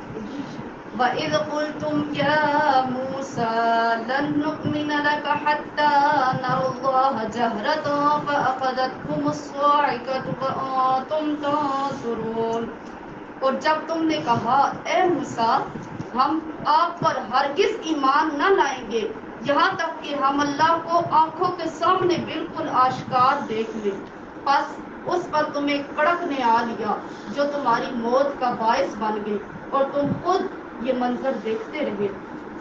[SPEAKER 1] وَإِذْ قُلْتُمْ يَا مُوسَى لَن نُّؤْمِنَ لَكَ حَتَّىٰ نَرَى اللَّهَ جَهْرَةً فَأَخَذَتْكُمُ الصَّاعِقَةُ وَأَنتُمْ تَنظُرُونَ۔ اور جب تم نے کہا اے موسیٰ ہم آپ پر ہرگز ایمان نہ لائیں گے یہاں تک کہ ہم اللہ کو آنکھوں کے سامنے بالکل آشکار دیکھ لیں، پس اس پر تمہیں کڑکنے آ لیا جو تمہاری موت کا باعث بن گئے اور تم خود یہ منظر دیکھتے رہے۔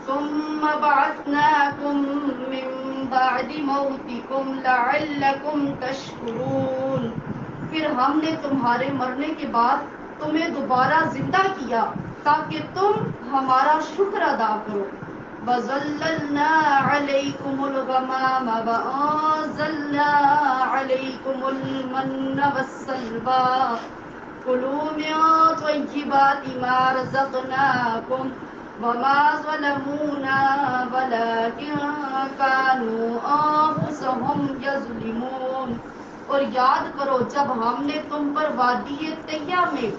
[SPEAKER 1] ثم بعثناکم من بعد موتکم لعلکم تشکرون۔ پھر ہم نے تمہارے مرنے کے بعد تمہیں دوبارہ زندہ کیا تاکہ تم ہمارا شکر ادا کرو۔ وَظَلَّلْنَا عَلَيْكُمُ الْغَمَامَ وَأَنزَلْنَا عَلَيْكُمُ الْمَنَّ وَالسَّلْوَىٰ كُلُوا مِن طَيِّبَاتِ مَا رَزَقْنَاكُمْ وَمَا ظَلَمُونَا وَلَٰكِن كَانُوا أَنفُسَهُمْ يَظْلِمُونَ۔ اور یاد کرو جب ہم نے تم پر وادی طیہ میں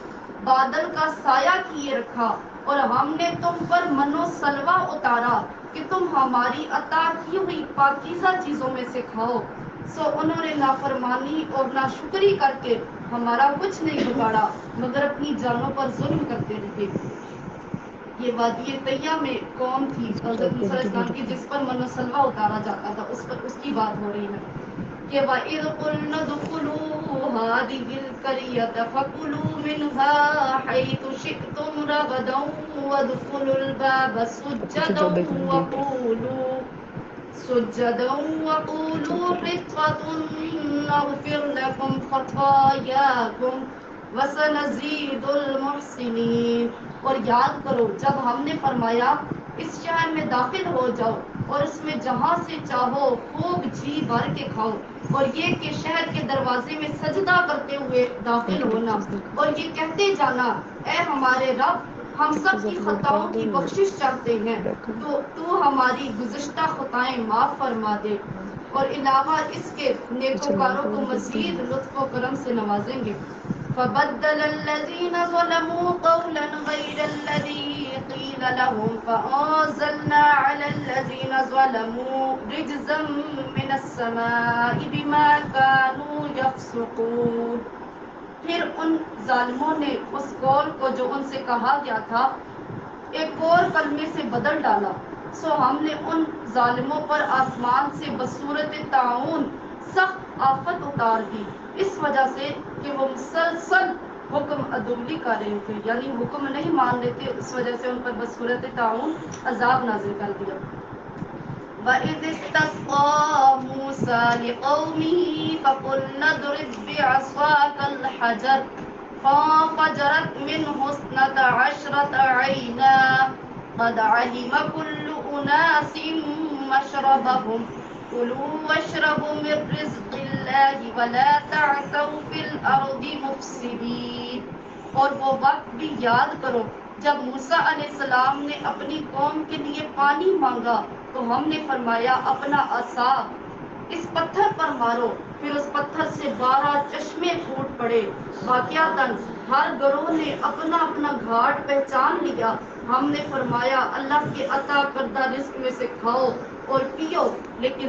[SPEAKER 1] بادل کا سایہ کیے رکھا اور ہم نے تم پر من و سلوہ اتارا کہ تم ہماری عطا کی ہوئی پاکیزہ چیزوں میں سے کھاؤ، سو انہوں نے نافرمانی اور ناشکری کر کے ہمارا کچھ نہیں بگاڑا مگر اپنی جانوں پر ظلم کرتے رہے۔ یہ وادی طیہ میں قوم تھی حضرت موسیٰ علیہ السلام کی جس پر من و سلوہ اتارا جاتا تھا، اس کی بات ہو رہی ہے کہ وَإِذْ قُلْنَا ادْخُلُوا هَٰذِهِ الْقَرْيَةَ فَكُلُوا مِنْهَا حَيْثُ شِئْتُمْ رَغَدًا وَادْخُلُوا الْبَابَ سُجَّدًا وَقُولُوا حِطَّةٌ نَغْفِرْ لَكُمْ خَطَايَاكُمْ وَسَنَزِيدُ الْمُحْسِنِينَ۔ اور یاد کرو جب ہم نے فرمایا اس شہر میں داخل ہو جاؤ اور اس میں جہاں سے چاہو خوب جی بھر کے کھاؤ، اور یہ کہ شہر کے دروازے میں سجدہ کرتے ہوئے داخل ہونا اور یہ کہتے جانا اے ہمارے رب ہم سب کی خطاؤں کی بخشش چاہتے ہیں، تو ہماری گزشتہ خطائیں معاف فرما دے، اور علاوہ اس کے نیکوکاروں کو مزید لطف و کرم سے نوازیں گے۔ فَبَدَّلَ الَّذِينَ ظَلَمُوا قَوْلًا غَيْرَ الَّذِي قِيلَ لَهُمْ فَأَنزَلْنَا عَلَى الَّذِينَ ظَلَمُوا رِجْزًا مِّنَ السَّمَاءِ بِمَا كَانُوا يَفْسُقُونَ۔ پھر ان ظالموں نے اس قول کو جو ان سے کہا گیا تھا ایک اور کلمے سے بدل ڈالا، سو ہم نے ان ظالموں پر آسمان سے بصورت طاعون سخت آفت اتار دی، اس وجہ سے کہ وہ مسلسل حکم عدولی کر رہے تھے، یعنی حکم نہیں مان رہے تھے، اس وجہ سے ان پر بصورت طاعون عذاب نازل کر دیا۔ وَإِذِ اسْتَسْقَىٰ مُوسَىٰ لِقَوْمِهِ فَقُلْنَا اضْرِب بِّعَصَاكَ الْحَجَرَ فَانفَجَرَتْ مِنْهُ اثْنَتَا عَشْرَةَ عَيْنًا قَدْ عَلِمَ كُلُّ أُنَاسٍ مَّشْرَبَهُمْ كُلُوا وَاشْرَبُوا مِن رِّزْقِ اللَّهِ وَلَا تَعْثَوْا فِي الْأَرْضِ مُفْسِدِينَ۔ اور وہ وقت بھی یاد کرو جب موسیٰ علیہ السلام نے اپنی قوم کے لیے پانی مانگا تو ہم نے فرمایا اپنا عصا اس پتھر پر مارو، پھر اس پتھر سے 12 چشمے پھوٹ پڑے، واقعتاً ہر گروہ نے اپنا اپنا گھاٹ پہچان لیا۔ ہم نے فرمایا اللہ کے عطا کردہ رزق میں سے کھاؤ اور پیو لیکن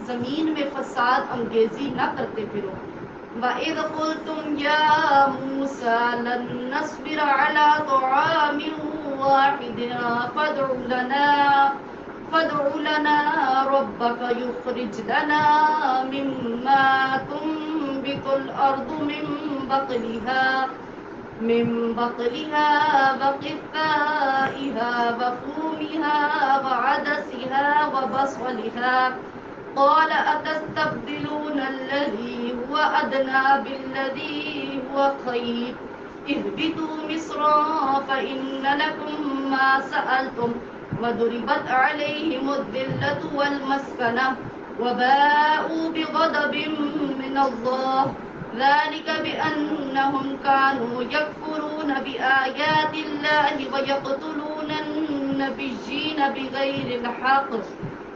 [SPEAKER 1] زمین میں فساد انگیزی نہ کرتے پھرو۔ وَإِذْ قُلْتُمْ يَا مُوسَىٰ لَن نَّصْبِرَ عَلَىٰ طَعَامٍ وَاحِدٍ فادع لنا ربك يخرج لنا مما تنبت الأرض من بقلها وقثائها وفومها وعدسها وبصلها قال أتستبدلون الذي هو أدنى بالذي هو خير اهبطوا مصرا فإن لكم ما سألتم وضربت عليهم الذلة والمسكنة وباءوا بغضب من الله ذلك بأنهم كانوا يكفرون بآيات الله ويقتلون النبيين بغير الحق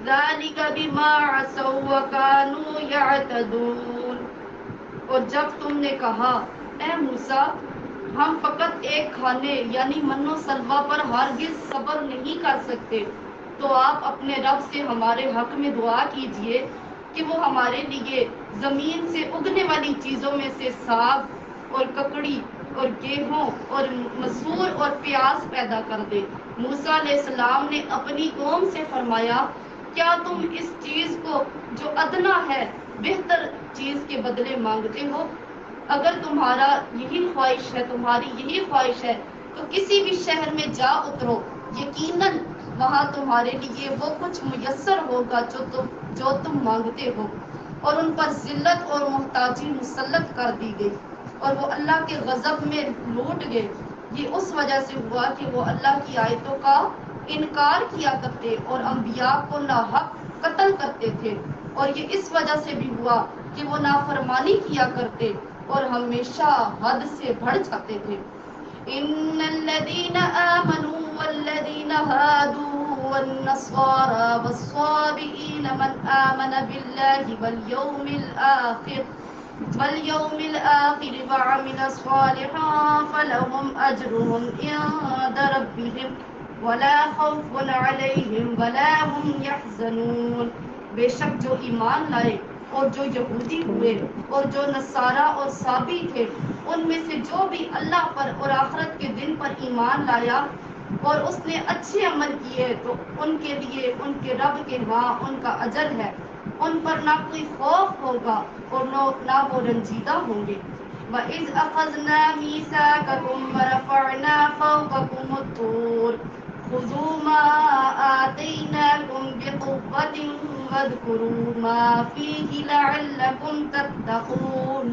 [SPEAKER 1] ذلك بما عصوا وكانوا يعتدون۔ اور جب تم نے کہا اے موسیٰ ہم فقط ایک کھانے یعنی من و سلوہ پر ہرگز صبر نہیں کر سکتے، تو آپ اپنے رب سے ہمارے حق میں دعا کیجئے کہ وہ ہمارے لیے زمین سے اگنے والی چیزوں میں سے ساگ اور ککڑی اور گیہوں اور مسور اور پیاز پیدا کر دے۔ موسیٰ علیہ السلام نے اپنی قوم سے فرمایا، کیا تم اس چیز کو جو ادنا ہے بہتر چیز کے بدلے مانگتے ہو؟ اگر تمہاری یہی خواہش ہے تو کسی بھی شہر میں جا اترو، یقیناً وہاں تمہارے لیے وہ کچھ میسر ہوگا جو تم مانگتے ہو۔ اور ان پر ذلت اور محتاجی مسلط کر دی گئی اور وہ اللہ کے غضب میں لوٹ گئے۔ یہ اس وجہ سے ہوا کہ وہ اللہ کی آیتوں کا انکار کیا کرتے اور انبیاء کو ناحق قتل کرتے تھے، اور یہ اس وجہ سے بھی ہوا کہ وہ نافرمانی کیا کرتے اور ہمیشہ حد سے بڑھ جاتے تھے۔ ان الذين آمنوا والذين هادوا والنصارى والصابئين من آمن بالله واليوم الآخر وعمل صالحا فلهم أجرهم عند ربهم ولا خوف عليهم ولا هم يحزنون۔ بے شک جو ایمان لائے اور جو یہودی ہوئے اور جو نصارہ اور صابی تھے، ان میں سے جو بھی اللہ پر اور آخرت کے دن پر ایمان لایا اور اس نے اچھے عمل کیے، تو ان کے لیے ان کے رب کے ہاں ان کا اجر ہے، ان پر نہ کوئی خوف ہوگا اور نہ وہ رنجیدہ ہوں گے۔ وَإِذْ أَخَذْنَا مِيثَاقَكُمْ وَرَفَعْنَا فَوْقَكُمُ الطُّورَ خُذُوا مَا آتَيْنَاكُمْ بِقُوَّةٍ وَاذْكُرُوا مَا فِيهِ لَعَلَّكُمْ تَتَّقُونَ۔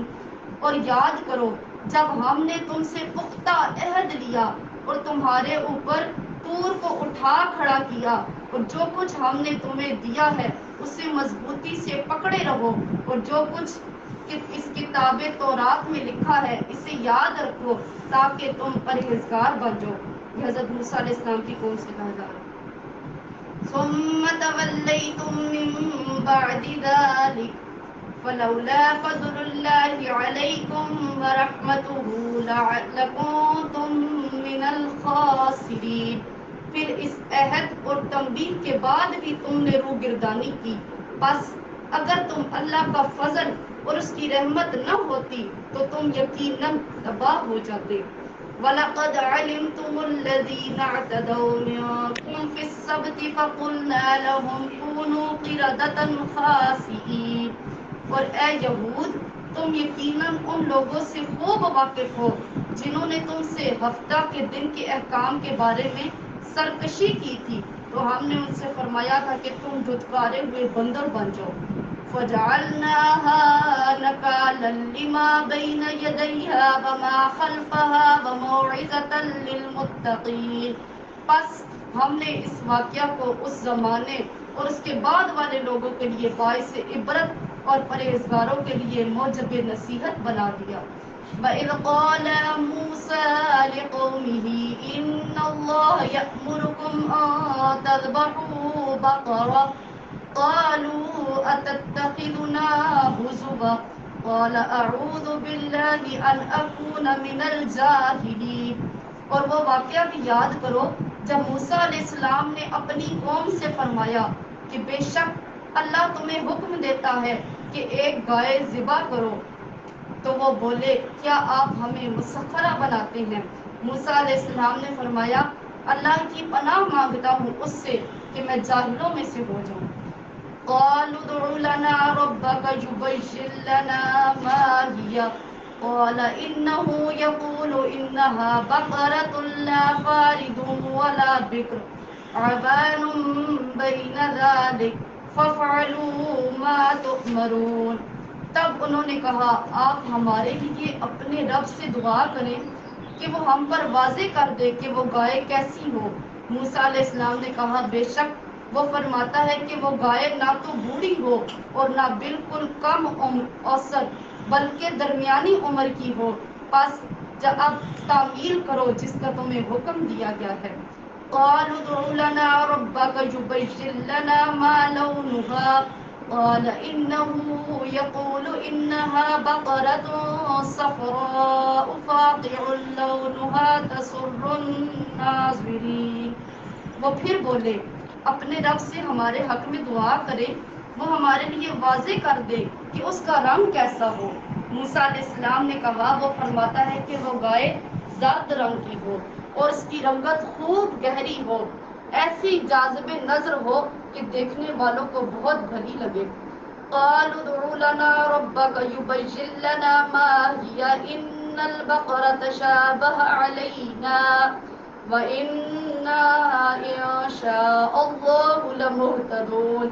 [SPEAKER 1] اور یاد کرو جب ہم نے تم سے پختہ عہد لیا اور تمہارے اوپر طور کو اٹھا کھڑا کیا، اور جو کچھ ہم نے تمہیں دیا ہے اسے مضبوطی سے پکڑے رہو، اور جو کچھ اس کتاب تورات میں لکھا ہے اسے یاد رکھو تاکہ تم پرہیزگار بن جاؤ۔ یہ حضرت موسیٰ علیہ السلام کی قوم سے کہا جا رہا ہے۔ ثم توليتم من بعد ذلك فلولا فضل الله عليكم ورحمته لكنتم من الخاسرين۔ پھر اس عہد اور تنبیہ کے بعد بھی تم نے روگردانی کی، بس اگر تم اللہ کا فضل اور اس کی رحمت نہ ہوتی تو تم یقیناً تباہ ہو جاتے۔ وَلَقَدْ عَلِمْتُمُ الَّذِينَ اعْتَدَوْا مِنكُمْ فِي السَّبْتِ فَقُلْنَا لَهُمْ كُونُوا قِرَدَةً خَاسِئِينَ۔ اور اے یہود، تم یقیناً ان لوگوں سے خوب واقف ہو جنہوں نے تم سے ہفتہ کے دن کے احکام کے بارے میں سرکشی کی تھی، تو ہم نے ان سے فرمایا تھا کہ تم دھتکارے ہوئے بندر بن جاؤ۔ فَجَعَلْنَاهَا نَكَالًا لِمَا بَيْنَ يَدَيْهَا وَمَا خَلْفَهَا وَمَوْعِظَةً لِلْمُتَّقِينَ۔ پس ہم نے اس واقعہ کو اس زمانے اور اس کے بعد والے لوگوں کے لیے باعث عبرت اور پرہیزگاروں کے لیے موجب نصیحت بنا دیا۔ وَإِذْ قَالَ مُوسَىٰ لِقَوْمِهِ إِنَّ اللَّهَ يَأْمُرُكُمْ أَن تَذْبَحُوا بَقَرَةً قالوا أتتخذنا هزوا قال أعوذ بالله أن أكون من الجاهلين۔ اور وہ واقعہ بھی یاد کرو جب موسیٰ علیہ السلام نے اپنی قوم سے فرمایا کہ بے شک اللہ تمہیں حکم دیتا ہے کہ ایک گائے ذبح کرو، تو وہ بولے کیا آپ ہمیں مسخرہ بناتے ہیں؟ موسیٰ علیہ السلام نے فرمایا اللہ کی پناہ مانگتا ہوں اس سے کہ میں جاہلوں میں سے ہو جاؤں۔ قالوا ادع لنا ربك يبين لنا ما هي قال إنه يقول إنها بقرة لا فارض ولا بكر عوان بين ذلك فافعلوا ما تؤمرون۔ تب انہوں نے کہا آپ ہمارے لیے اپنے رب سے دعا کریں کہ وہ ہم پر واضح کر دے کہ وہ گائے کیسی ہو۔ موسیٰ علیہ السلام نے کہا بے شک وہ فرماتا ہے کہ وہ گائے نہ تو بوڑھی ہو اور نہ بالکل کم اوسط بلکہ درمیانی عمر کی ہو، پس اب تعمیل کرو جس کا تمہیں حکم دیا گیا ہے۔ قالوا ادع لنا ربك يبين لنا ما لونها قال إنه يقول إنها بقرة صفراء فاقع لونها تسر الناظرين۔ وہ پھر بولے اپنے رب سے ہمارے حق میں دعا کرے، وہ ہمارے لیے واضح کر دے کہ اس کا رنگ کیسا ہو۔ موسیٰ علیہ السلام نے کہا، وہ فرماتا ہے کہ وہ گائے زرد رنگ کی ہو اور اس کی رنگت خوب گہری ہو، ایسی جاذب نظر ہو کہ دیکھنے والوں کو بہت بھلی لگے۔ قالوا ادع لنا ربك يبين لنا ما هي إن البقرة تشابه علينا وَإِنَّا إِن شَاءَ اللَّهُ لَمُهْتَدُونَ۔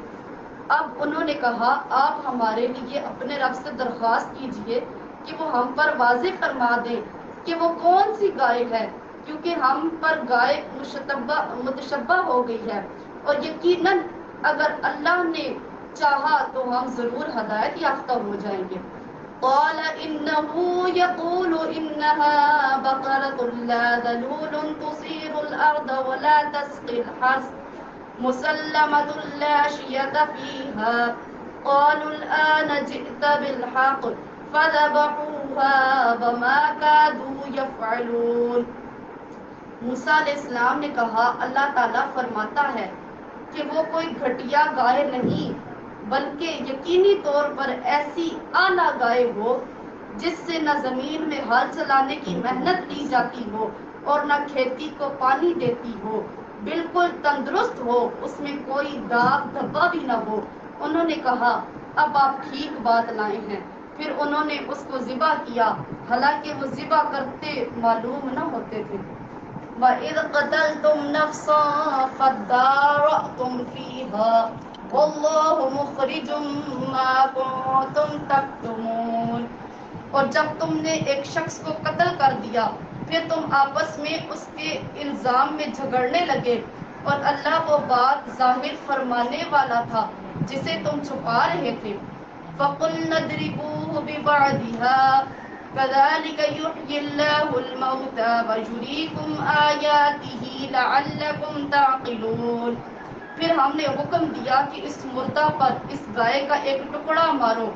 [SPEAKER 1] اب انہوں نے کہا، آپ ہمارے لیے اپنے رب سے درخواست کیجئے کہ وہ ہم پر واضح فرما دے کہ وہ کون سی گائے ہے، کیونکہ ہم پر گائے متشبہ ہو گئی ہے، اور یقیناً اگر اللہ نے چاہا تو ہم ضرور ہدایت یافتہ ہو جائیں گے۔ قال إنه يقول إنها بقرة لا ذلول تصير الأرض ولا تسقي الحرث مسلمة لا شية فيها قالوا الآن جئت بالحق فذبحوها وما كادوا يفعلون۔ موسیٰ علیہ السلام نے کہا، اللہ تعالیٰ فرماتا ہے کہ وہ کوئی گھٹیا گائے نہیں بلکہ یقینی طور پر ایسی اعلیٰ گائے ہو جس سے نہ زمین میں ہل چلانے کی محنت لی جاتی ہو اور نہ کھیتی کو پانی دیتی ہو، بالکل تندرست ہو، اس میں کوئی داغ دھبا بھی نہ ہو۔ انہوں نے کہا، اب آپ ٹھیک بات لائے ہیں۔ پھر انہوں نے اس کو ذبح کیا، حالانکہ وہ ذبح کرتے معلوم نہ ہوتے تھے۔ وَإِذْ قَتَلْتُمْ نَفْسًا فَادَّارَأْتُمْ فِيهَا وَاللَّهُ مُخْرِجٌ مَا كُنتُمْ تَكْتُمُونَ۔ اور جب تم نے ایک شخص کو قتل کر دیا، پھر تم آپس میں اس کے الزام میں جھگڑنے لگے، اور اللہ وہ بات ظاہر فرمانے والا تھا جسے تم چھپا رہے تھے۔ فَقُلْنَا اضْرِبُوهُ بِبَعْضِهَا كَذَلِكَ يُحْيِي اللَّهُ الْمَوْتَى وَيُرِيكُمْ آيَاتِهِ لَعَلَّكُمْ تَعْقِلُونَ۔ پھر ہم نے حکم دیا کہ اس مردہ پر اس گائے کا ایک ٹکڑا مارو